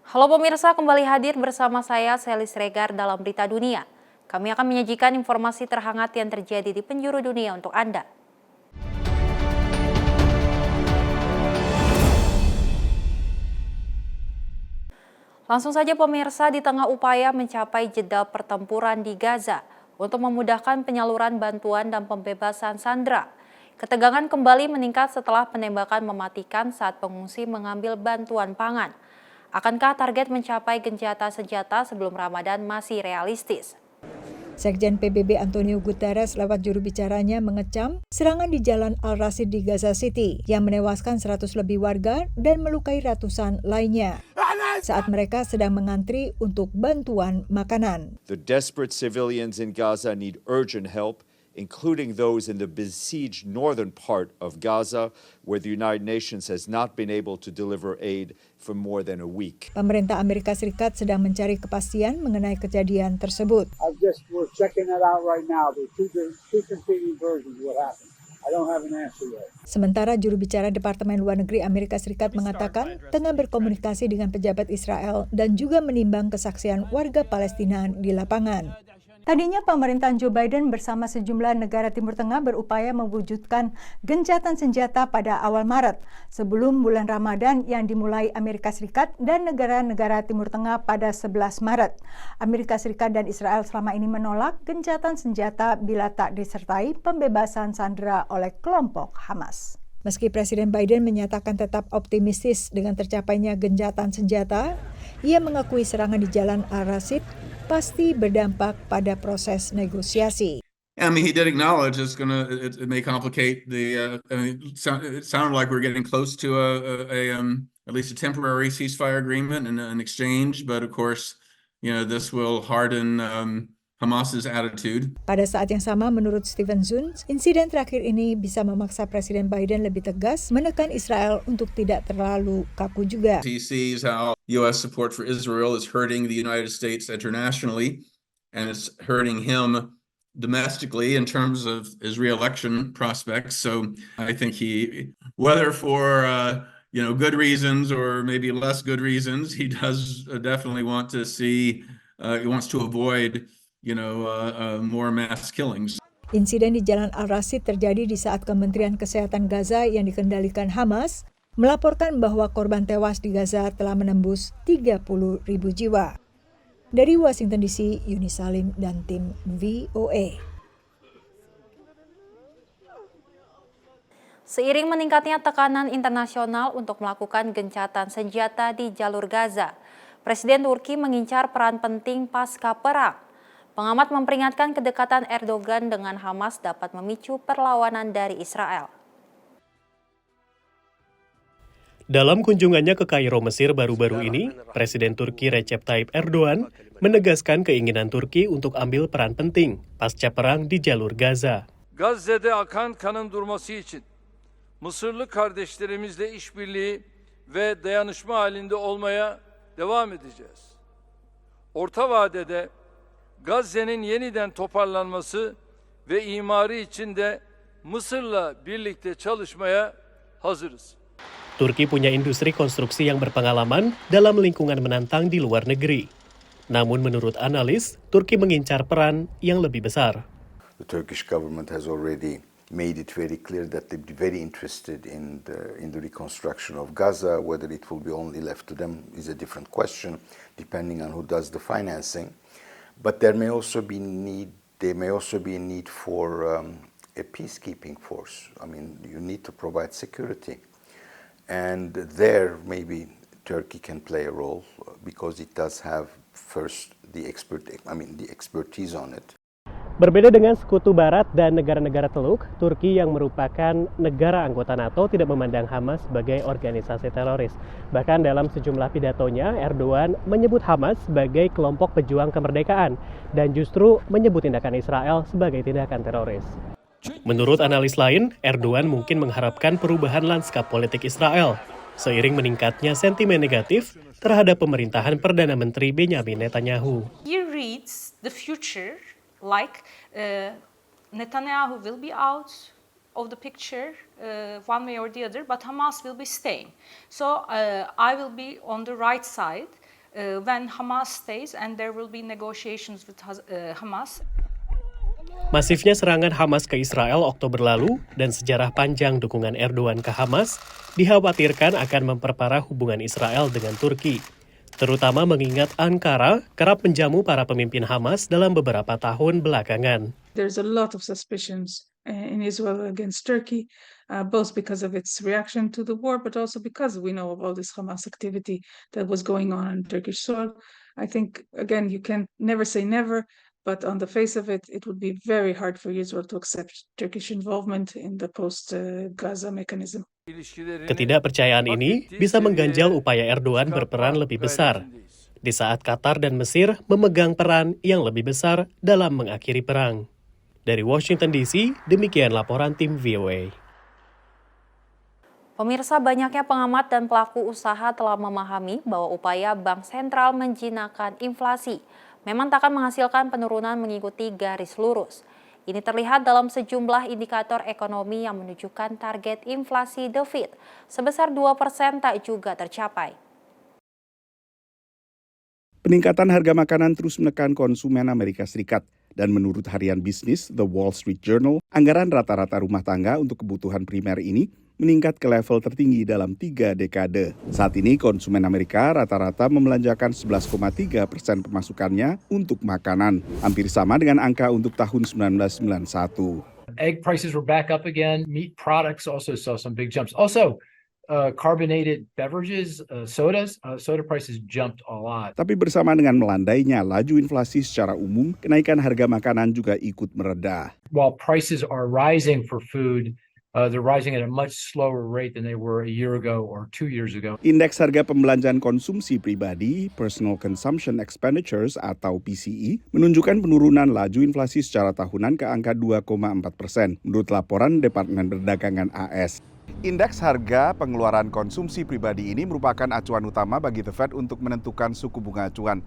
Halo pemirsa, kembali hadir bersama saya Selis Regar dalam Berita Dunia. Kami akan menyajikan informasi terhangat yang terjadi di penjuru dunia untuk Anda. Langsung saja pemirsa, di tengah upaya mencapai jeda pertempuran di Gaza untuk memudahkan penyaluran bantuan dan pembebasan sandera, ketegangan kembali meningkat setelah penembakan mematikan saat pengungsi mengambil bantuan pangan. Akankah target mencapai gencatan senjata sebelum Ramadan masih realistis? Sekjen PBB Antonio Guterres lewat juru bicaranya mengecam serangan di Jalan Al-Rashid di Gaza City yang menewaskan 100 lebih warga dan melukai ratusan lainnya saat mereka sedang mengantri untuk bantuan makanan. The desperate civilians in Gaza need urgent help, including those in the besieged northern part of Gaza, where the United Nations has not been able to deliver aid for more than a week. Pemerintah Amerika Serikat sedang mencari kepastian mengenai kejadian tersebut. We're checking that out right now. There's two competing versions of what happened. I don't have an answer yet. Sementara juru bicara Departemen Luar Negeri Amerika Serikat mengatakan tengah berkomunikasi dengan pejabat Israel dan juga menimbang kesaksian warga Palestina di lapangan. Tadinya pemerintahan Joe Biden bersama sejumlah negara Timur Tengah berupaya mewujudkan gencatan senjata pada awal Maret, sebelum bulan Ramadan yang dimulai Amerika Serikat dan negara-negara Timur Tengah pada 11 Maret. Amerika Serikat dan Israel selama ini menolak gencatan senjata bila tak disertai pembebasan sandera oleh kelompok Hamas. Meski Presiden Biden menyatakan tetap optimistis dengan tercapainya gencatan senjata, ia mengakui serangan di Jalan Al-Rashid pasti berdampak pada proses negosiasi. I mean, he did acknowledge it may complicate the. It sounded like we're getting close to at least a temporary ceasefire agreement and an exchange, but of course, this will harden Hamas's attitude. Pada saat yang sama, menurut Stephen Zuntz, insiden terakhir ini bisa memaksa Presiden Biden lebih tegas menekan Israel untuk tidak terlalu kaku juga. He sees how U.S. support for Israel is hurting the United States internationally, and it's hurting him domestically in terms of his re-election prospects. So I think whether for good reasons or maybe less good reasons, he does definitely want to see. He wants to avoid more mass killings. Insiden di Jalan Al-Rashid terjadi di saat Kementerian Kesehatan Gaza yang dikendalikan Hamas melaporkan bahwa korban tewas di Gaza telah menembus 30.000 jiwa. Dari Washington DC, Yuni Salim dan tim VOA. Seiring meningkatnya tekanan internasional untuk melakukan gencatan senjata di jalur Gaza, Presiden Turki mengincar peran penting pasca perang. Pengamat memperingatkan kedekatan Erdogan dengan Hamas dapat memicu perlawanan dari Israel. Dalam kunjungannya ke Kairo, Mesir baru-baru ini, Presiden Turki Recep Tayyip Erdogan menegaskan keinginan Turki untuk ambil peran penting pasca perang di jalur Gaza. Gazze'de akan kanın durması için Mısırlı kardeşlerimizle işbirliği ve dayanışma halinde olmaya devam edeceğiz. Orta vadede Gazze'nin yeniden toparlanması ve imarı için de Mısır'la birlikte çalışmaya hazırız. Turki punya industri konstruksi yang berpengalaman dalam lingkungan menantang di luar negeri. Namun menurut analis, Turki mengincar peran yang lebih besar. The Turkish government has already made it very clear that they'd be very interested in the reconstruction of Gaza. Whether it will be only left to them is a different question, depending on who does the financing. But there may also be a need for a peacekeeping force. I mean, you need to provide security. And there, maybe Turkey can play a role because it does have the expertise on it. Berbeda dengan sekutu barat dan negara-negara Teluk, Turki yang merupakan negara anggota NATO tidak memandang Hamas sebagai organisasi teroris. Bahkan dalam sejumlah pidatonya, Erdogan menyebut Hamas sebagai kelompok pejuang kemerdekaan dan justru menyebut tindakan Israel sebagai tindakan teroris. Menurut analis lain, Erdogan mungkin mengharapkan perubahan lanskap politik Israel, seiring meningkatnya sentimen negatif terhadap pemerintahan Perdana Menteri Benjamin Netanyahu. He reads the future like Netanyahu will be out of the picture one way or the other, but Hamas will be staying. So I will be on the right side when Hamas stays and there will be negotiations with Hamas. Masifnya serangan Hamas ke Israel Oktober lalu dan sejarah panjang dukungan Erdogan ke Hamas dikhawatirkan akan memperparah hubungan Israel dengan Turki. Terutama mengingat Ankara kerap menjamu para pemimpin Hamas dalam beberapa tahun belakangan. There's a lot of suspicions in Israel against Turkey, both because of its reaction to the war, but also because we know of all this Hamas activity that was going on Turkish soil. I think, again, you can never say never, but on the face of it, it would be very hard for Israel to accept Turkish involvement in the post-Gaza mechanism. Ketidakpercayaan ini bisa mengganjal upaya Erdogan berperan lebih besar, di saat Qatar dan Mesir memegang peran yang lebih besar dalam mengakhiri perang. Dari Washington DC, demikian laporan tim VOA. Pemirsa, banyaknya pengamat dan pelaku usaha telah memahami bahwa upaya Bank Sentral menjinakkan inflasi memang tak akan menghasilkan penurunan mengikuti garis lurus. Ini terlihat dalam sejumlah indikator ekonomi yang menunjukkan target inflasi The Fed sebesar 2% tak juga tercapai. Peningkatan harga makanan terus menekan konsumen Amerika Serikat. Dan menurut harian bisnis The Wall Street Journal, anggaran rata-rata rumah tangga untuk kebutuhan primer ini meningkat ke level tertinggi dalam 3 dekade. Saat ini konsumen Amerika rata-rata membelanjakan 11,3% pemasukannya untuk makanan, hampir sama dengan angka untuk tahun 1991. Egg prices were back up again. Meat products also saw some big jumps. Also, carbonated beverages, soda prices jumped a lot. Tapi bersama dengan melandainya laju inflasi secara umum, kenaikan harga makanan juga ikut mereda. While prices are rising for food, they're rising at a much slower rate than they were a year ago or 2 years ago. Indeks harga pembelanjaan konsumsi pribadi, Personal Consumption Expenditures atau PCE, menunjukkan penurunan laju inflasi secara tahunan ke angka 2,4% menurut laporan Departemen Perdagangan AS. Indeks harga pengeluaran konsumsi pribadi ini merupakan acuan utama bagi The Fed untuk menentukan suku bunga acuan,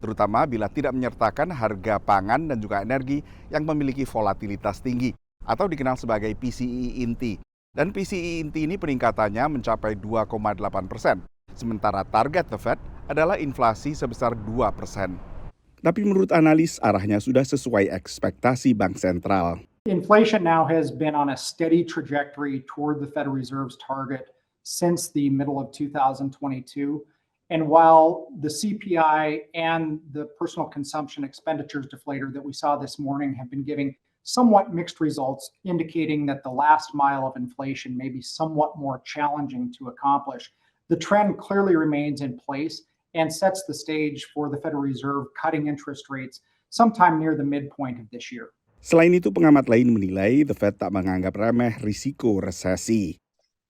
terutama bila tidak menyertakan harga pangan dan juga energi yang memiliki volatilitas tinggi, atau dikenal sebagai PCE inti. Dan PCE inti ini peningkatannya mencapai 2,8%, sementara target The Fed adalah inflasi sebesar 2%. Tapi menurut analis, arahnya sudah sesuai ekspektasi Bank Sentral. Inflation now has been on a steady trajectory toward the Federal Reserve's target since the middle of 2022. And while the CPI and the personal consumption expenditures deflator that we saw this morning have been giving somewhat mixed results, indicating that the last mile of inflation may be somewhat more challenging to accomplish, the trend clearly remains in place and sets the stage for the Federal Reserve cutting interest rates sometime near the midpoint of this year. Selain itu, pengamat lain menilai The Fed tak menganggap remeh risiko resesi.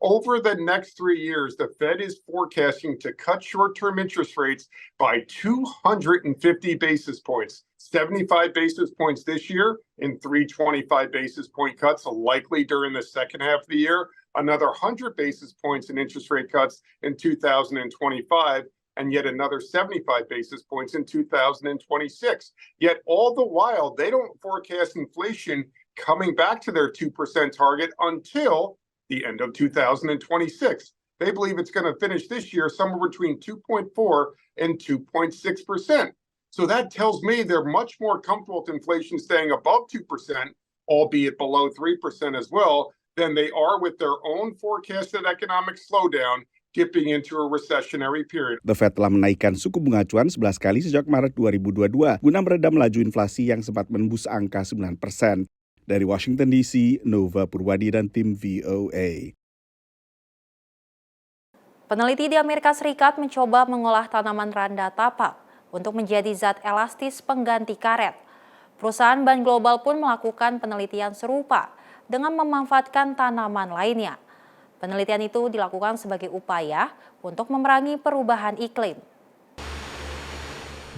Over the next 3 years, the Fed is forecasting to cut short-term interest rates by 250 basis points, 75 basis points this year, and 325 basis point cuts likely during the second half of the year, another 100 basis points in interest rate cuts in 2025, and yet another 75 basis points in 2026. Yet all the while, they don't forecast inflation coming back to their 2% target until the end of 2026. They believe it's going to finish this year somewhere between 2.4 and 2.6%. So that tells me they're much more comfortable with inflation staying above 2%, albeit below 3% as well, than they are with their own forecasted economic slowdown dipping into a recessionary period. The Fed telah menaikkan suku bunga acuan 11 kali sejak Maret 2022 guna meredam laju inflasi yang sempat menembus angka 9%. Dari Washington DC, Nova Purwadi dan tim VOA. Peneliti di Amerika Serikat mencoba mengolah tanaman randa tapak untuk menjadi zat elastis pengganti karet. Perusahaan ban global pun melakukan penelitian serupa dengan memanfaatkan tanaman lainnya. Penelitian itu dilakukan sebagai upaya untuk memerangi perubahan iklim.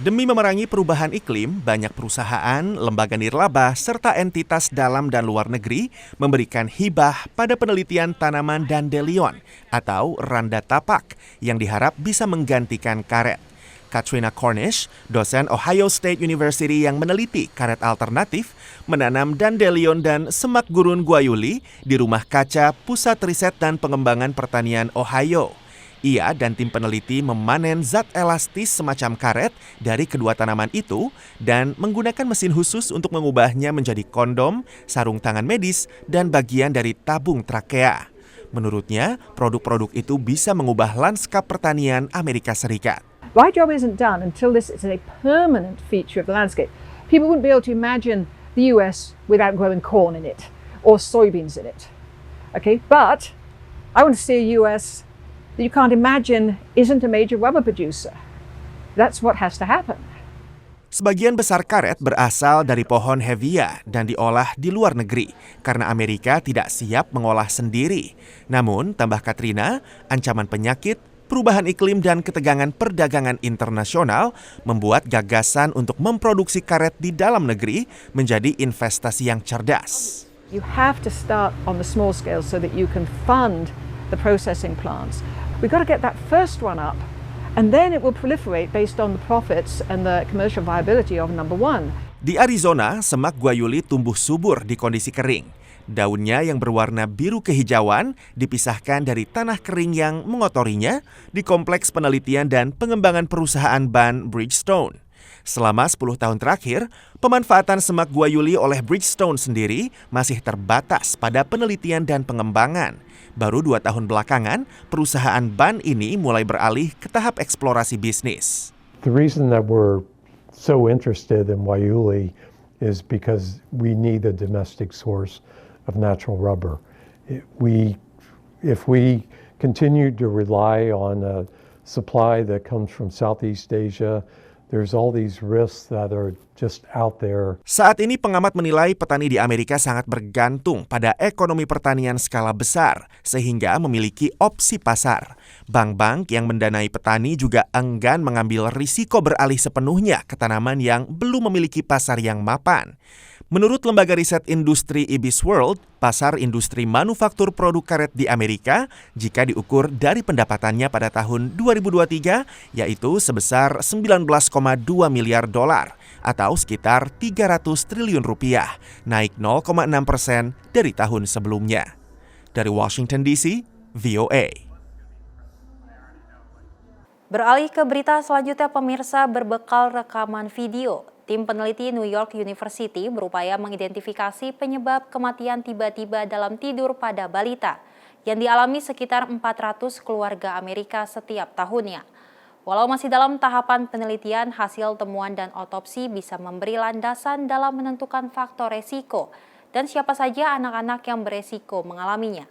Demi memerangi perubahan iklim, banyak perusahaan, lembaga nirlaba, serta entitas dalam dan luar negeri memberikan hibah pada penelitian tanaman dandelion atau randa tapak yang diharap bisa menggantikan karet. Katrina Cornish, dosen Ohio State University yang meneliti karet alternatif, menanam dandelion dan semak gurun guayuli di Rumah Kaca Pusat Riset dan Pengembangan Pertanian Ohio. Ia dan tim peneliti memanen zat elastis semacam karet dari kedua tanaman itu dan menggunakan mesin khusus untuk mengubahnya menjadi kondom, sarung tangan medis, dan bagian dari tabung trakea. Menurutnya, produk-produk itu bisa mengubah lanskap pertanian Amerika Serikat. My job isn't done until this is a permanent feature of the landscape. People wouldn't be able to imagine the US without growing corn in it or soybeans in it. Okay, but I want to see a US that you can't imagine isn't a major rubber producer. That's what has to happen. Sebagian besar karet berasal dari pohon hevia dan diolah di luar negeri karena Amerika tidak siap mengolah sendiri. Namun, tambah Katrina, ancaman penyakit, perubahan iklim dan ketegangan perdagangan internasional membuat gagasan untuk memproduksi karet di dalam negeri menjadi investasi yang cerdas. You have to start on the small scale so that you can fund the processing plants. We've got to get that first one up, and then it will proliferate based on the profits and the commercial viability of number one. Di Arizona, semak guayuli tumbuh subur di kondisi kering. Daunnya yang berwarna biru kehijauan dipisahkan dari tanah kering yang mengotorinya di Kompleks Penelitian dan Pengembangan Perusahaan Ban Bridgestone. Selama 10 tahun terakhir, pemanfaatan semak guayuli oleh Bridgestone sendiri masih terbatas pada penelitian dan pengembangan. Baru 2 tahun belakangan, perusahaan ban ini mulai beralih ke tahap eksplorasi bisnis. The reason that we're so interested in guayuli is because we need a domestic source of natural rubber. If we continue to rely on a supply that comes from Southeast Asia, there's all these risks that are just out there. Saat ini pengamat menilai petani di Amerika sangat bergantung pada ekonomi pertanian skala besar sehingga memiliki opsi pasar. Bank-bank yang mendanai petani juga enggan mengambil risiko beralih sepenuhnya ke tanaman yang belum memiliki pasar yang mapan. Menurut lembaga riset industri IBIS World, pasar industri manufaktur produk karet di Amerika jika diukur dari pendapatannya pada tahun 2023 yaitu sebesar 19,2 miliar dolar atau sekitar 300 triliun rupiah, naik 0,6% dari tahun sebelumnya. Dari Washington DC, VOA. Beralih ke berita selanjutnya, pemirsa, berbekal rekaman video, tim peneliti New York University berupaya mengidentifikasi penyebab kematian tiba-tiba dalam tidur pada balita yang dialami sekitar 400 keluarga Amerika setiap tahunnya. Walau masih dalam tahapan penelitian, hasil temuan dan otopsi bisa memberi landasan dalam menentukan faktor resiko dan siapa saja anak-anak yang beresiko mengalaminya.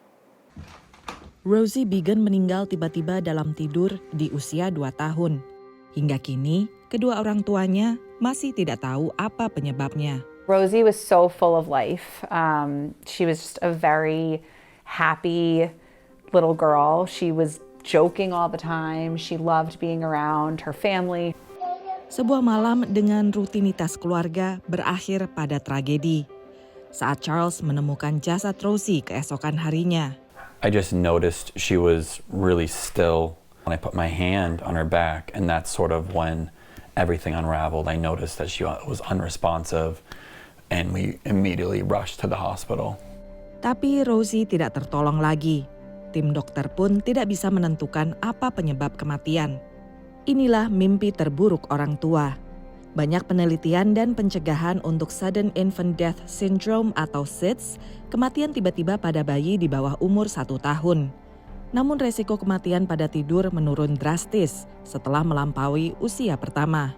Rosie Biggin meninggal tiba-tiba dalam tidur di usia 2 tahun. Hingga kini, kedua orang tuanya masih tidak tahu apa penyebabnya. Rosie was so full of life. She was just a very happy little girl. She was joking all the time. She loved being around her family. Sebuah malam dengan rutinitas keluarga berakhir pada tragedi. Saat Charles menemukan jasad Rosie keesokan harinya. I just noticed she was really still. When I put my hand on her back, and that's sort of when everything unraveled. I noticed that she was unresponsive, and we immediately rushed to the hospital. Tapi Rosie tidak tertolong lagi. Tim dokter pun tidak bisa menentukan apa penyebab kematian. Inilah mimpi terburuk orang tua. Banyak penelitian dan pencegahan untuk Sudden Infant Death Syndrome atau SIDS, kematian tiba-tiba pada bayi di bawah umur 1 tahun. Namun resiko kematian pada tidur menurun drastis setelah melampaui usia pertama.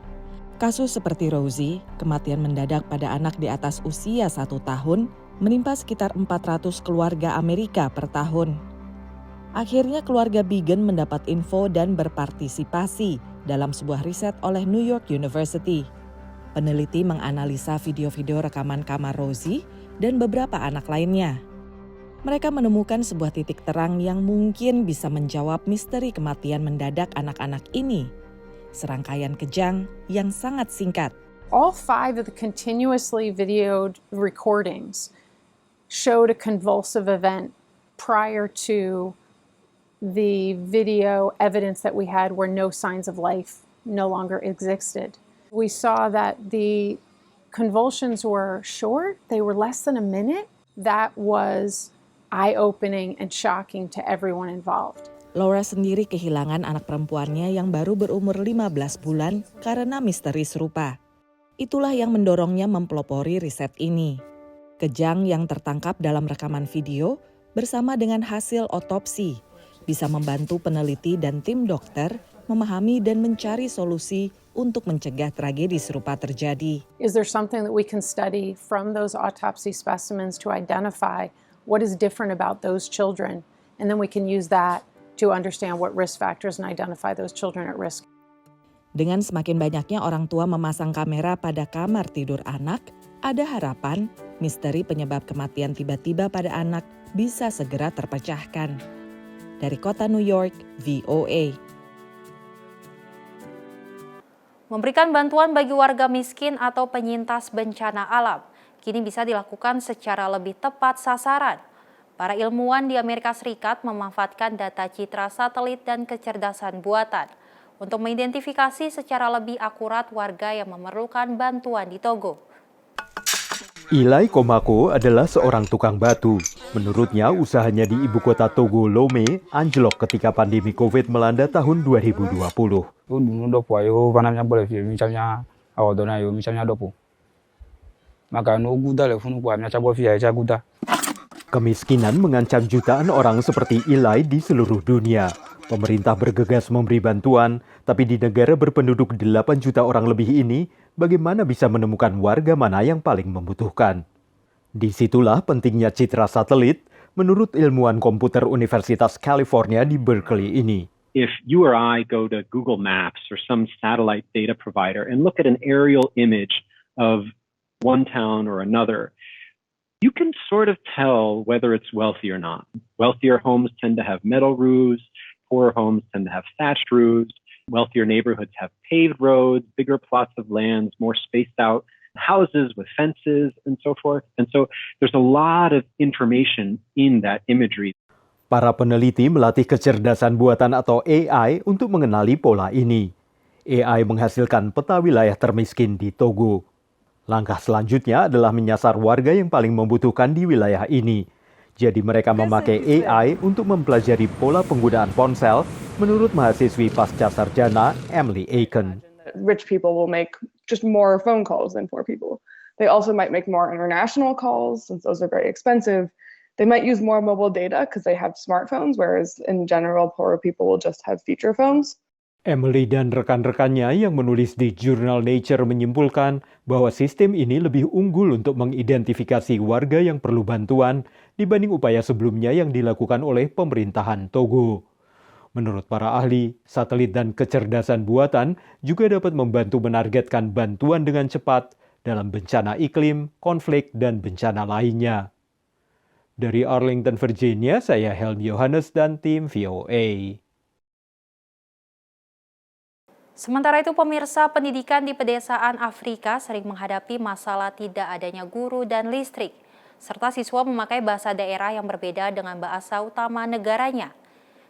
Kasus seperti Rosie, kematian mendadak pada anak di atas usia 1 tahun, menimpa sekitar 400 keluarga Amerika per tahun. Akhirnya keluarga Biggin mendapat info dan berpartisipasi dalam sebuah riset oleh New York University. Peneliti menganalisa video-video rekaman kamar Rosie dan beberapa anak lainnya. Mereka menemukan sebuah titik terang yang mungkin bisa menjawab misteri kematian mendadak anak-anak ini. Serangkaian kejang yang sangat singkat. All 5 of the continuously videoed recordings showed a convulsive event prior to the video evidence that we had where no signs of life no longer existed. We saw that the convulsions were short, they were less than a minute. That was eye-opening and shocking to everyone involved. Laura sendiri kehilangan anak perempuannya yang baru berumur 15 bulan karena misteri serupa. Itulah yang mendorongnya mempelopori riset ini. Kejang yang tertangkap dalam rekaman video bersama dengan hasil otopsi bisa membantu peneliti dan tim dokter memahami dan mencari solusi untuk mencegah tragedi serupa terjadi. Is there something that we can study from those autopsy specimens to identify what is different about those children? And then we can use that to understand what risk factors and identify those children at risk. Dengan semakin banyaknya orang tua memasang kamera pada kamar tidur anak, ada harapan misteri penyebab kematian tiba-tiba pada anak bisa segera terpecahkan. Dari kota New York, VOA. Memberikan bantuan bagi warga miskin atau penyintas bencana alam kini bisa dilakukan secara lebih tepat sasaran. Para ilmuwan di Amerika Serikat memanfaatkan data citra satelit dan kecerdasan buatan untuk mengidentifikasi secara lebih akurat warga yang memerlukan bantuan di Togo. Eli Komako adalah seorang tukang batu. Menurutnya, usahanya di ibu kota Togo, Lomé, anjlok ketika pandemi COVID melanda tahun 2020. Kemiskinan mengancam jutaan orang seperti Eli di seluruh dunia. Pemerintah bergegas memberi bantuan, tapi di negara berpenduduk 8 juta orang lebih ini, bagaimana bisa menemukan warga mana yang paling membutuhkan? Disitulah pentingnya citra satelit, menurut ilmuwan komputer Universitas California di Berkeley ini. If you or I go to Google Maps or some satellite data provider and look at an aerial image of one town or another, you can sort of tell whether it's wealthy or not. Wealthier homes tend to have metal roofs, poorer homes tend to have thatched roofs. Wealthier neighborhoods have paved roads, bigger plots of lands, more spaced out houses with fences and so forth. And so there's a lot of information in that imagery. Para peneliti melatih kecerdasan buatan atau AI untuk mengenali pola ini. AI menghasilkan peta wilayah termiskin di Togo. Langkah selanjutnya adalah menyasar warga yang paling membutuhkan di wilayah ini. Jadi mereka memakai AI untuk mempelajari pola penggunaan ponsel menurut mahasiswi pasca sarjana Emily Aiken. Rich people will make just more phone calls than poor people. They also might make more international calls since those are very expensive. They might use more mobile data because they have smartphones, whereas in general, poorer people will just have feature phones. Emily dan rekan-rekannya yang menulis di jurnal Nature menyimpulkan bahwa sistem ini lebih unggul untuk mengidentifikasi warga yang perlu bantuan dibanding upaya sebelumnya yang dilakukan oleh pemerintahan Togo. Menurut para ahli, satelit dan kecerdasan buatan juga dapat membantu menargetkan bantuan dengan cepat dalam bencana iklim, konflik, dan bencana lainnya. Dari Arlington, Virginia, saya Helmi Yohanes dan tim VOA. Sementara itu, pemirsa, pendidikan di pedesaan Afrika sering menghadapi masalah tidak adanya guru dan listrik, serta siswa memakai bahasa daerah yang berbeda dengan bahasa utama negaranya.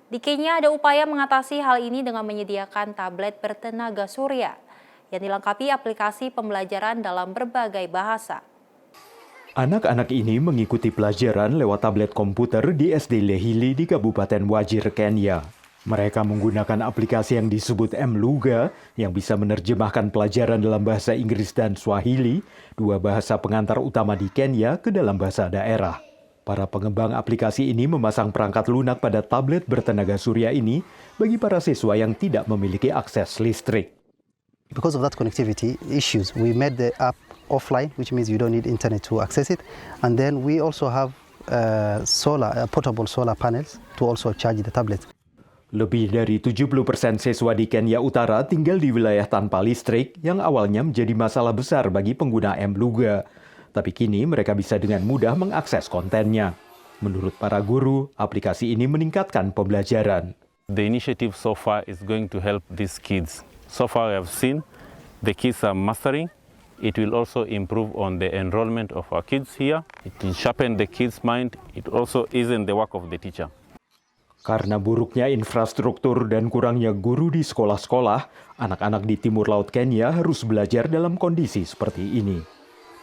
Di Kenya ada upaya mengatasi hal ini dengan menyediakan tablet bertenaga surya yang dilengkapi aplikasi pembelajaran dalam berbagai bahasa. Anak-anak ini mengikuti pelajaran lewat tablet komputer di SD Lehili di Kabupaten Wajir, Kenya. Mereka menggunakan aplikasi yang disebut M-Lugha yang bisa menerjemahkan pelajaran dalam bahasa Inggris dan Swahili, dua bahasa pengantar utama di Kenya, ke dalam bahasa daerah. Para pengembang aplikasi ini memasang perangkat lunak pada tablet bertenaga surya ini bagi para siswa yang tidak memiliki akses listrik. Because of that connectivity issues, we made the app offline, which means you don't need internet to access it. And then we also have portable solar panels to also charge the tablet. Lebih dari 70% siswa di Kenya Utara tinggal di wilayah tanpa listrik yang awalnya menjadi masalah besar bagi pengguna M-Lugha. Tapi kini mereka bisa dengan mudah mengakses kontennya. Menurut para guru, aplikasi ini meningkatkan pembelajaran. The initiative so far is going to help these kids. So far I have seen the kids are mastering. It will also improve on the enrollment of our kids here. It will sharpen the kids' mind. It also isn't the work of the teacher. Karena buruknya infrastruktur dan kurangnya guru di sekolah-sekolah, anak-anak di timur laut Kenya harus belajar dalam kondisi seperti ini.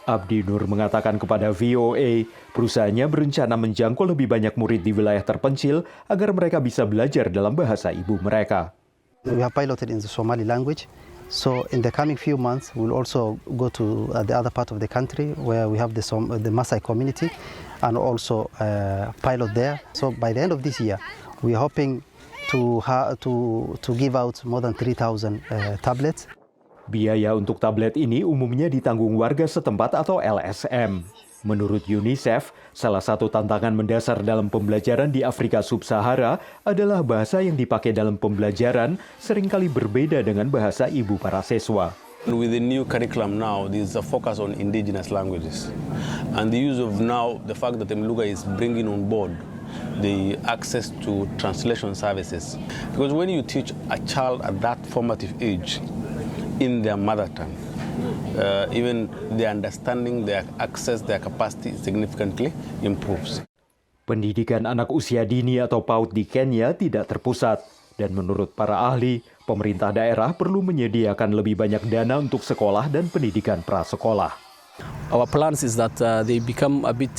Abdi Nur mengatakan kepada VOA, perusahaannya berencana menjangkau lebih banyak murid di wilayah terpencil agar mereka bisa belajar dalam bahasa ibu mereka. We have piloted in the Somali language. So in the coming few months, we'll also go to the other part of the country where we have the Maasai community and also pilot there. So by the end of this year, we're hoping to give out more than 3,000 tablets. Biaya untuk tablet ini umumnya ditanggung warga setempat atau LSM. Menurut UNICEF, salah satu tantangan mendasar dalam pembelajaran di Afrika Sub-Sahara adalah bahasa yang dipakai dalam pembelajaran seringkali berbeda dengan bahasa ibu para siswa. With the new curriculum now, there is a focus on indigenous languages. And the use of now, the fact that Mluga is bringing on board the access to translation services. Because when you teach a child at that formative age in their mother tongue, even their understanding, their access, their capacity significantly improves. Pendidikan anak usia dini atau PAUD di Kenya tidak terpusat. Dan menurut para ahli, pemerintah daerah perlu menyediakan lebih banyak dana untuk sekolah dan pendidikan prasekolah. Our plans is that they become a bit,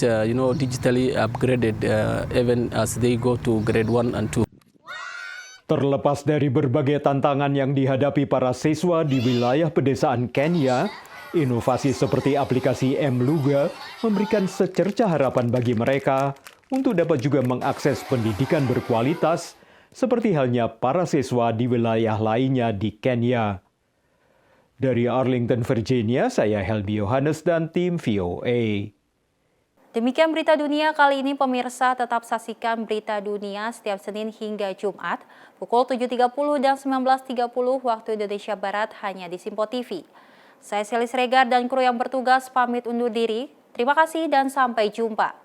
digitally upgraded even as they go to grade 1 and 2. Terlepas dari berbagai tantangan yang dihadapi para siswa di wilayah pedesaan Kenya, inovasi seperti aplikasi Mluga memberikan secerca harapan bagi mereka untuk dapat juga mengakses pendidikan berkualitas seperti halnya para siswa di wilayah lainnya di Kenya. Dari Arlington, Virginia, saya Helmi Yohanes dan tim VOA. Demikian berita dunia kali ini, pemirsa. Tetap saksikan berita dunia setiap Senin hingga Jumat pukul 7.30 dan 19.30 waktu Indonesia Barat hanya di Simpo TV. Saya Selis Regar dan kru yang bertugas pamit undur diri. Terima kasih dan sampai jumpa.